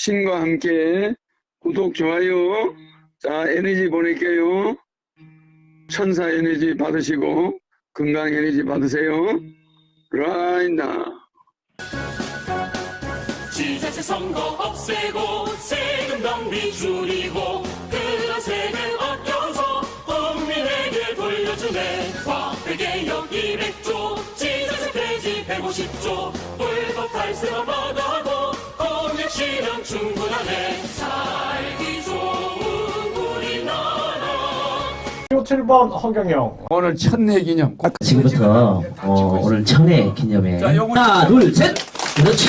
신과 함께 구독, 좋아요. 자, 에너지 보낼게요. 천사 에너지 받으시고 건강 에너지 받으세요. Right now. 지자체 선거 없애고 세금 낭비 줄이고 그런 세금 아껴서 국민에게 돌려주네. 화폐개혁 200조 지자체 폐지 150조 불법 탈세만 받아도 공익실현 충분하네. 살기 좋은 우리나라. 7번 허경영. 오늘 천회 기념. 지금부터 오늘 천회 기념에 자, 요거 하나 둘 셋. 그렇지.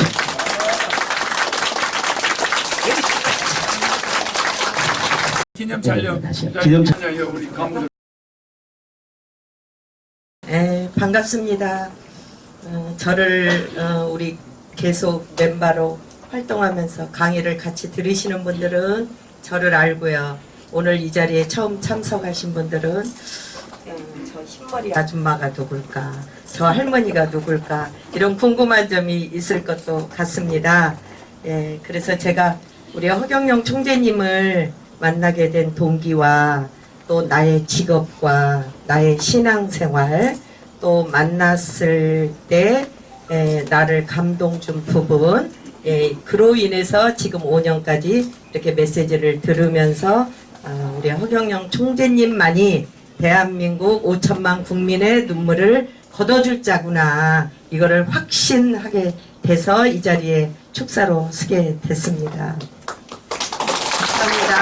기념 촬영. 기념 촬영 우리 가문들. 네, 반갑습니다. 저를 우리 계속 멤버로 활동하면서 강의를 같이 들으시는 분들은 저를 알고요. 오늘 이 자리에 처음 참석하신 분들은 저 흰머리 아줌마가 누굴까, 저 할머니가 누굴까 이런 궁금한 점이 있을 것도 같습니다. 예, 그래서 제가 우리 허경영 총재님을 만나게 된 동기와 또 나의 직업과 나의 신앙생활 또 만났을 때 나를 감동 준 부분, 그로 인해서 지금 5년까지 이렇게 메시지를 들으면서 우리 허경영 총재님만이 대한민국 5천만 국민의 눈물을 걷어줄 자구나, 이거를 확신하게 돼서 이 자리에 축사로 서게 됐습니다. 감사합니다.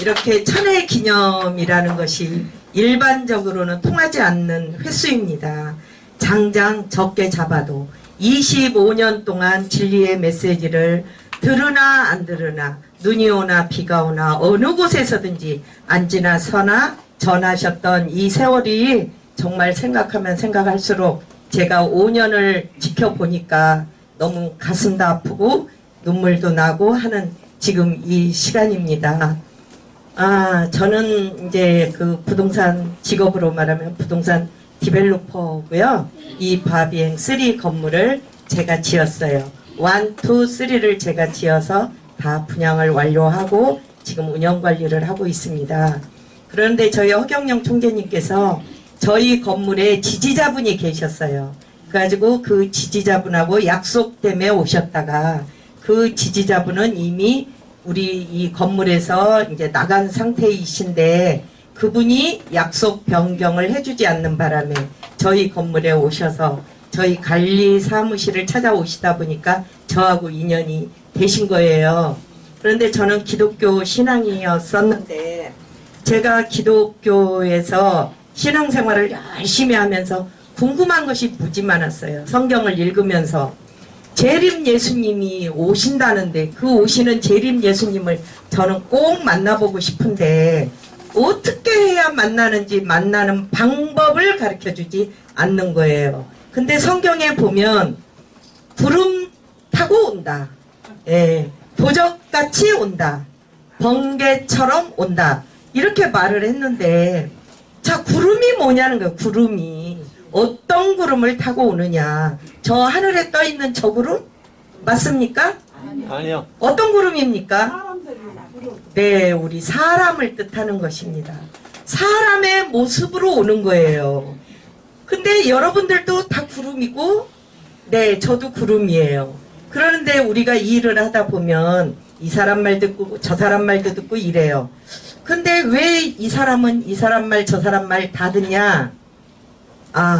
이렇게 천회 기념이라는 것이 일반적으로는 통하지 않는 횟수입니다. 장장 적게 잡아도 25년 동안 진리의 메시지를 들으나 안 들으나 눈이 오나 비가 오나 어느 곳에서든지 앉으나 서나 전하셨던 이 세월이 정말 생각하면 생각할수록 제가 5년을 지켜보니까 너무 가슴도 아프고 눈물도 나고 하는 지금 이 시간입니다. 저는 이제 그 부동산 직업으로 말하면 부동산 디벨로퍼고요. 이 바비행 3 건물을 제가 지었어요. 1, 2, 3를 제가 지어서 다 분양을 완료하고 지금 운영관리를 하고 있습니다. 그런데 저희 허경영 총재님께서 저희 건물에 지지자분이 계셨어요. 그래가지고 그 지지자분하고 약속 때문에 오셨다가 그 지지자분은 이미 우리 이 건물에서 이제 나간 상태이신데 그분이 약속 변경을 해주지 않는 바람에 저희 건물에 오셔서 저희 관리 사무실을 찾아오시다 보니까 저하고 인연이 되신 거예요. 그런데 저는 기독교 신앙이었었는데 제가 기독교에서 신앙생활을 열심히 하면서 궁금한 것이 무지 많았어요. 성경을 읽으면서 재림 예수님이 오신다는데 그 오시는 재림 예수님을 저는 꼭 만나보고 싶은데 어떻게 해야 만나는지 만나는 방법을 가르쳐주지 않는 거예요. 근데 성경에 보면 구름 타고 온다, 도적같이 온다, 번개처럼 온다, 이렇게 말을 했는데, 자, 구름이 뭐냐는 거예요. 구름이 어떤 구름을 타고 오느냐. 저 하늘에 떠 있는 저 구름 맞습니까? 아니요. 어떤 구름입니까? 네, 우리 사람을 뜻하는 것입니다. 사람의 모습으로 오는 거예요. 근데 여러분들도 다 구름이고, 네, 저도 구름이에요. 그러는데 우리가 이 일을 하다 보면 이 사람 말 듣고 저 사람 말도 듣고 이래요. 근데 왜 이 사람은 이 사람 말 저 사람 말 다 듣냐?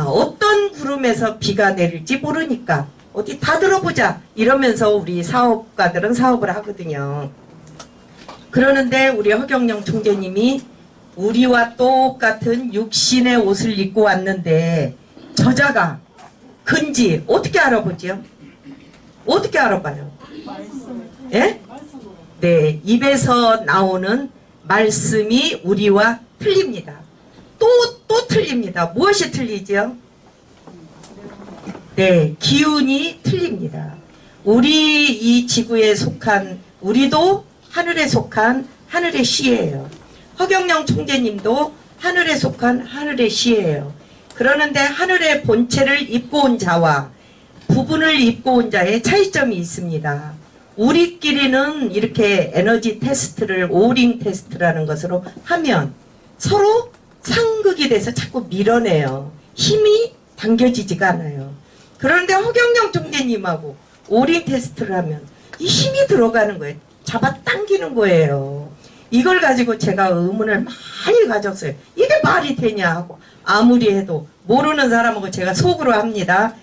어떤 구름에서 비가 내릴지 모르니까 어디 다 들어보자 이러면서 우리 사업가들은 사업을 하거든요. 그러는데 우리 허경영 총재님이 우리와 똑같은 육신의 옷을 입고 왔는데 저자가 근지 어떻게 알아보지요? 어떻게 알아봐요? 예? 네, 입에서 나오는 말씀이 우리와 틀립니다. 또 틀립니다. 무엇이 틀리죠? 네, 기운이 틀립니다. 우리 이 지구에 속한, 우리도 하늘에 속한 하늘의 씨예요. 허경영 총재님도 하늘에 속한 하늘의 씨예요. 그러는데 하늘의 본체를 입고 온 자와 부분을 입고 온 자의 차이점이 있습니다. 우리끼리는 이렇게 에너지 테스트를 오링 테스트라는 것으로 하면 서로 상극이 돼서 자꾸 밀어내요. 힘이 당겨지지가 않아요. 그런데 허경영 총재님하고 오링 테스트를 하면 이 힘이 들어가는 거예요. 잡아당기는 거예요. 이걸 가지고 제가 의문을 많이 가졌어요. 이게 말이 되냐 하고 아무리 해도 모르는 사람하고 제가 속으로 합니다.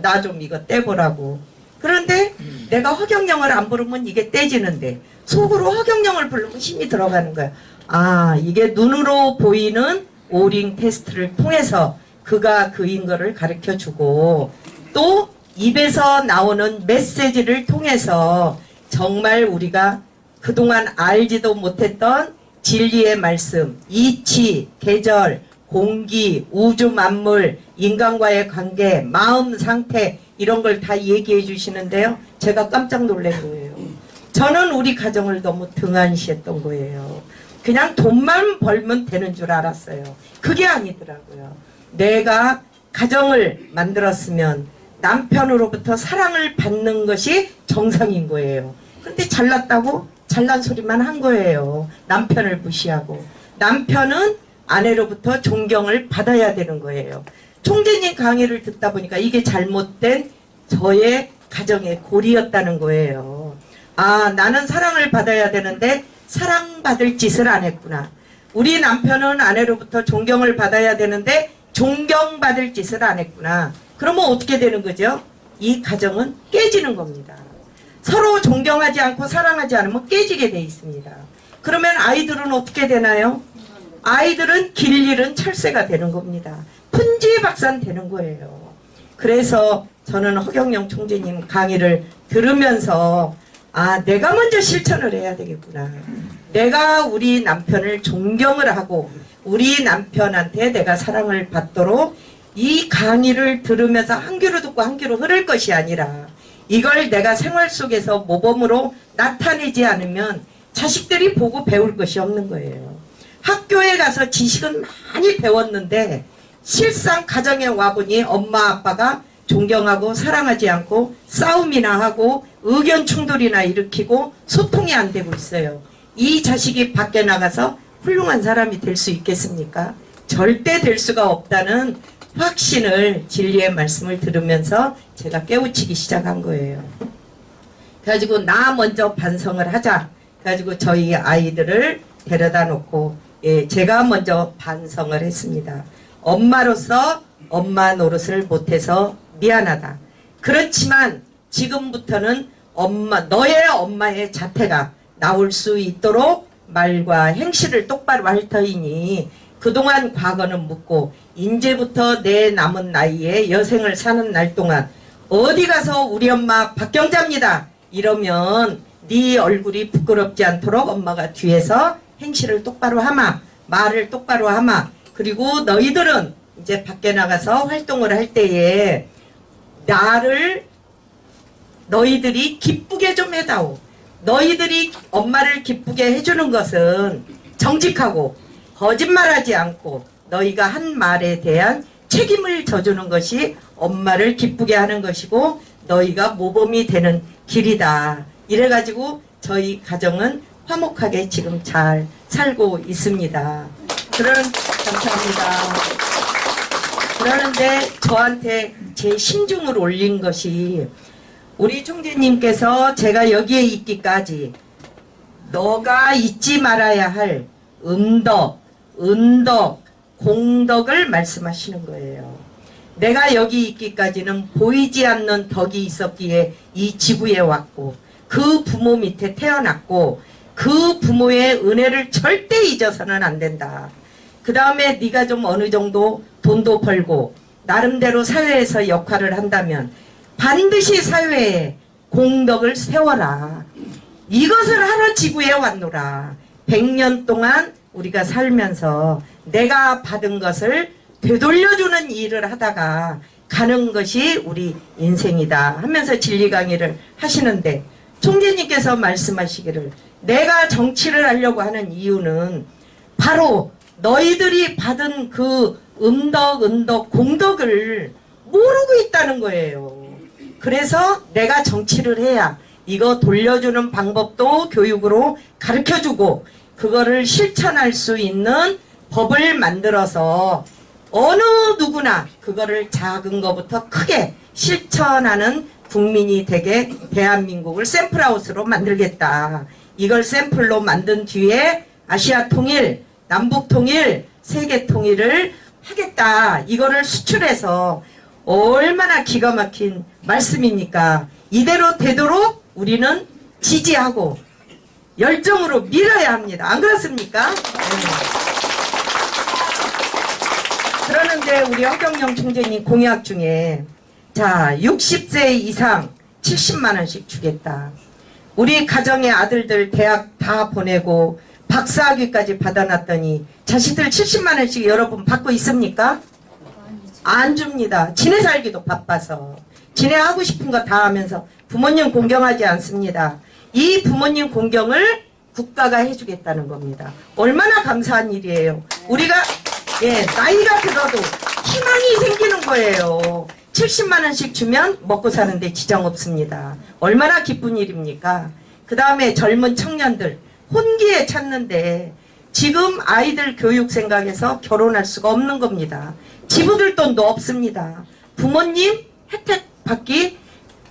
나 좀 이거 떼보라고. 그런데 내가 허경영을 안 부르면 이게 떼지는데 속으로 허경영을 부르면 힘이 들어가는 거야. 아, 이게 눈으로 보이는 오링 테스트를 통해서 그가 그인 거를 가르쳐주고 또 입에서 나오는 메시지를 통해서 정말 우리가 그동안 알지도 못했던 진리의 말씀, 이치, 계절, 공기, 우주 만물, 인간과의 관계, 마음 상태 이런 걸 다 얘기해 주시는데요. 제가 깜짝 놀란 거예요. 저는 우리 가정을 너무 등한시했던 거예요. 그냥 돈만 벌면 되는 줄 알았어요. 그게 아니더라고요. 내가 가정을 만들었으면 남편으로부터 사랑을 받는 것이 정상인 거예요. 근데 잘났다고 잘난 소리만 한 거예요. 남편을 무시하고. 남편은 아내로부터 존경을 받아야 되는 거예요. 총재님 강의를 듣다 보니까 이게 잘못된 저의 가정의 골이었다는 거예요. 아, 나는 사랑을 받아야 되는데 사랑받을 짓을 안 했구나. 우리 남편은 아내로부터 존경을 받아야 되는데 존경받을 짓을 안 했구나. 그러면 어떻게 되는 거죠? 이 가정은 깨지는 겁니다. 서로 존경하지 않고 사랑하지 않으면 깨지게 돼 있습니다. 그러면 아이들은 어떻게 되나요? 아이들은 길 잃은 철새가 되는 겁니다. 분지박산 되는 거예요. 그래서 저는 허경영 총재님 강의를 들으면서 아, 내가 먼저 실천을 해야 되겠구나. 내가 우리 남편을 존경을 하고 우리 남편한테 내가 사랑을 받도록 이 강의를 들으면서 한 귀로 듣고 한 귀로 흐를 것이 아니라 이걸 내가 생활 속에서 모범으로 나타내지 않으면 자식들이 보고 배울 것이 없는 거예요. 학교에 가서 지식은 많이 배웠는데 실상 가정에 와보니 엄마 아빠가 존경하고 사랑하지 않고 싸움이나 하고 의견 충돌이나 일으키고 소통이 안 되고 있어요. 이 자식이 밖에 나가서 훌륭한 사람이 될 수 있겠습니까? 절대 될 수가 없다는 확신을 진리의 말씀을 들으면서 제가 깨우치기 시작한 거예요. 그래가지고 나 먼저 반성을 하자. 그래가지고 저희 아이들을 데려다 놓고 제가 먼저 반성을 했습니다. 엄마로서 엄마 노릇을 못해서 미안하다. 그렇지만 지금부터는 너의 엄마의 자태가 나올 수 있도록 말과 행실을 똑바로 할 터이니 그동안 과거는 묻고 이제부터 내 남은 나이에 여생을 사는 날 동안 어디 가서 우리 엄마 박경자입니다 이러면 네 얼굴이 부끄럽지 않도록 엄마가 뒤에서 행실을 똑바로 하마, 말을 똑바로 하마. 그리고 너희들은 이제 밖에 나가서 활동을 할 때에 나를 너희들이 기쁘게 좀 해다오. 너희들이 엄마를 기쁘게 해주는 것은 정직하고 거짓말하지 않고 너희가 한 말에 대한 책임을 져주는 것이 엄마를 기쁘게 하는 것이고 너희가 모범이 되는 길이다. 이래가지고 저희 가정은 화목하게 지금 잘 살고 있습니다. 감사합니다. 그러는데 저한테 제 심중을 올린 것이 우리 총재님께서 제가 여기에 있기까지 너가 잊지 말아야 할 은덕, 공덕을 말씀하시는 거예요. 내가 여기 있기까지는 보이지 않는 덕이 있었기에 이 지구에 왔고 그 부모 밑에 태어났고 그 부모의 은혜를 절대 잊어서는 안 된다. 그 다음에 네가 좀 어느 정도 돈도 벌고 나름대로 사회에서 역할을 한다면 반드시 사회에 공덕을 세워라. 이것을 하러 지구에 왔노라. 100년 동안 우리가 살면서 내가 받은 것을 되돌려주는 일을 하다가 가는 것이 우리 인생이다 하면서 진리 강의를 하시는데 총재님께서 말씀하시기를 내가 정치를 하려고 하는 이유는 바로 너희들이 받은 그 공덕을 모르고 있다는 거예요. 그래서 내가 정치를 해야 이거 돌려주는 방법도 교육으로 가르쳐주고 그거를 실천할 수 있는 법을 만들어서 어느 누구나 그거를 작은 것부터 크게 실천하는 국민이 되게 대한민국을 샘플하우스로 만들겠다. 이걸 샘플로 만든 뒤에 아시아 통일, 남북 통일, 세계 통일을 하겠다. 이거를 수출해서 얼마나 기가 막힌 말씀입니까? 이대로 되도록 우리는 지지하고 열정으로 밀어야 합니다. 안 그렇습니까? 네. 그러는데 우리 허경영 총재님 공약 중에 자 60세 이상 70만 원씩 주겠다. 우리 가정의 아들들 대학 다 보내고 박사학위까지 받아놨더니 자식들 70만 원씩 여러분 받고 있습니까? 안 줍니다. 지네 살기도 바빠서. 지네 하고 싶은 거 다 하면서 부모님 공경하지 않습니다. 이 부모님 공경을 국가가 해주겠다는 겁니다. 얼마나 감사한 일이에요. 우리가 나이가 들어도 희망이 생기는 거예요. 70만 원씩 주면 먹고 사는데 지장 없습니다. 얼마나 기쁜 일입니까? 그 다음에 젊은 청년들 혼기에 찾는데 지금 아이들 교육 생각해서 결혼할 수가 없는 겁니다. 지부들 돈도 없습니다. 부모님 혜택 받기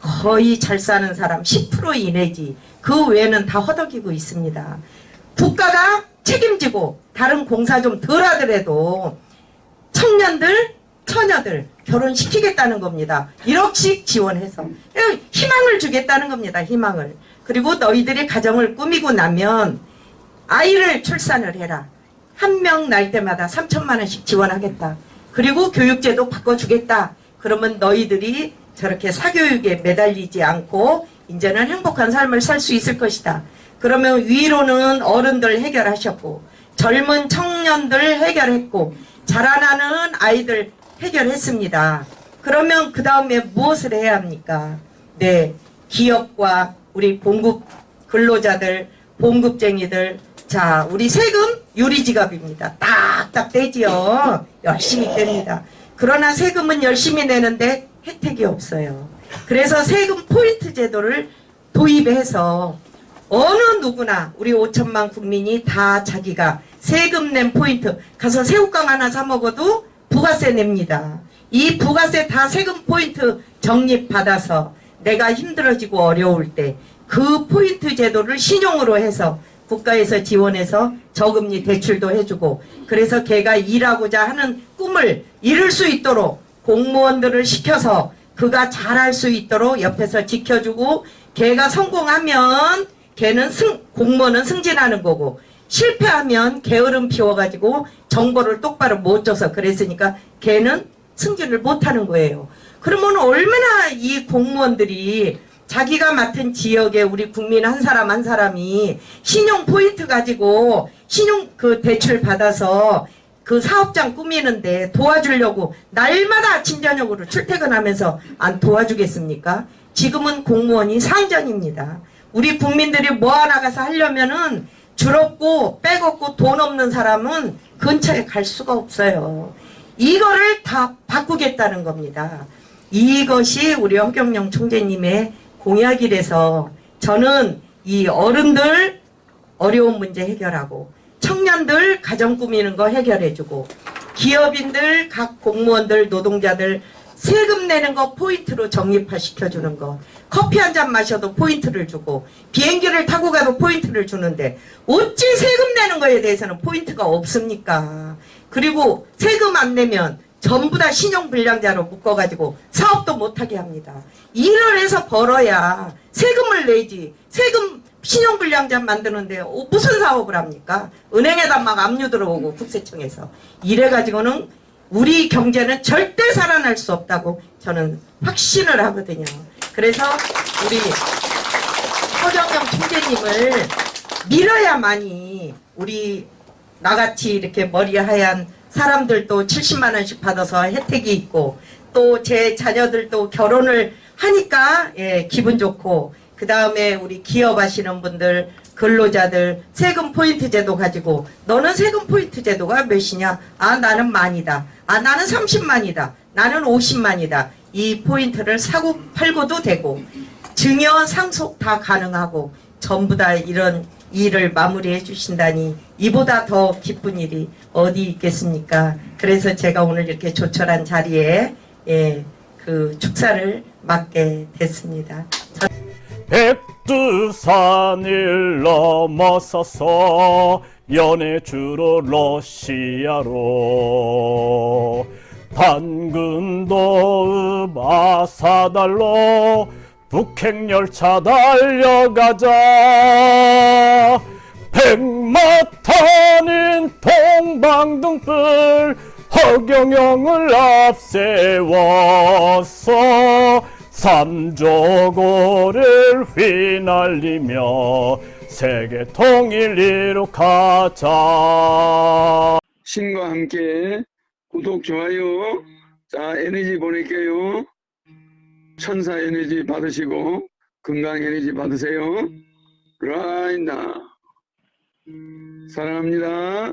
거의 잘 사는 사람 10% 이내지 그 외에는 다 허덕이고 있습니다. 국가가 책임지고 다른 공사 좀 덜 하더라도 청년들 처녀들 결혼시키겠다는 겁니다. 1억씩 지원해서 희망을 주겠다는 겁니다. 희망을. 그리고 너희들이 가정을 꾸미고 나면 아이를 출산을 해라. 한 명 날 때마다 3천만 원씩 지원하겠다. 그리고 교육제도 바꿔주겠다. 그러면 너희들이 저렇게 사교육에 매달리지 않고 이제는 행복한 삶을 살 수 있을 것이다. 그러면 위로는 어른들 해결하셨고 젊은 청년들 해결했고 자라나는 아이들 해결했습니다. 그러면 그 다음에 무엇을 해야 합니까? 네, 기업과 우리 봉급 근로자들, 봉급쟁이들, 자, 우리 세금 유리지갑입니다. 딱딱 떼지요. 열심히 뗍니다. 그러나 세금은 열심히 내는데 혜택이 없어요. 그래서 세금 포인트 제도를 도입해서 어느 누구나 우리 5천만 국민이 다 자기가 세금 낸 포인트 가서 새우깡 하나 사 먹어도 부가세 냅니다. 이 부가세 다 세금 포인트 적립받아서 내가 힘들어지고 어려울 때 그 포인트 제도를 신용으로 해서 국가에서 지원해서 저금리 대출도 해주고 그래서 걔가 일하고자 하는 꿈을 이룰 수 있도록 공무원들을 시켜서 그가 잘할 수 있도록 옆에서 지켜주고 걔가 성공하면 걔는 공무원은 승진하는 거고 실패하면 게으름 피워가지고 정보를 똑바로 못 줘서 그랬으니까 걔는 승진을 못하는 거예요. 그러면 얼마나 이 공무원들이 자기가 맡은 지역에 우리 국민 한 사람 한 사람이 신용 포인트 가지고 신용 그 대출 받아서 그 사업장 꾸미는데 도와주려고 날마다 아침 저녁으로 출퇴근하면서 안 도와주겠습니까? 지금은 공무원이 상전입니다. 우리 국민들이 뭐 하나 가서 하려면은 줄 없고 백 없고 돈 없는 사람은 근처에 갈 수가 없어요. 이거를 다 바꾸겠다는 겁니다. 이것이 우리 허경영 총재님의 공약이라서 저는 이 어른들 어려운 문제 해결하고 청년들 가정 꾸미는 거 해결해주고 기업인들 각 공무원들 노동자들 세금 내는 거 포인트로 적립화시켜주는 거 커피 한 잔 마셔도 포인트를 주고 비행기를 타고 가도 포인트를 주는데 어찌 세금 내는 거에 대해서는 포인트가 없습니까? 그리고 세금 안 내면 전부 다 신용불량자로 묶어가지고 사업도 못하게 합니다. 일을 해서 벌어야 세금을 내지 세금 신용불량자 만드는데 무슨 사업을 합니까? 은행에다 막 압류 들어오고 국세청에서 이래가지고는 우리 경제는 절대 살아날 수 없다고 저는 확신을 하거든요. 그래서 우리 허경영 총재님을 밀어야만이 우리 나같이 이렇게 머리 하얀 사람들도 70만 원씩 받아서 혜택이 있고 또 제 자녀들도 결혼을 하니까 기분 좋고 그 다음에 우리 기업 하시는 분들 근로자들 세금 포인트 제도 가지고 너는 세금 포인트 제도가 몇이냐? 아 나는 만이다. 아 나는 30만이다. 나는 50만이다. 이 포인트를 사고 팔고도 되고 증여 상속 다 가능하고 전부 다 이런 일을 마무리해 주신다니 이보다 더 기쁜 일이 어디 있겠습니까? 그래서 제가 오늘 이렇게 조촐한 자리에 그 축사를 맡게 됐습니다. 백두산을 넘어서서 연해주로 러시아로 단근도 마사달로 북핵열차 달려가자. 백마탄인 동방등불 허경영을 앞세워서 삼조고를 휘날리며 세계 통일 이룩하자. 신과 함께 구독, 좋아요. 자, 에너지 보낼게요. 천사 에너지 받으시고 건강 에너지 받으세요. 라이나 사랑합니다.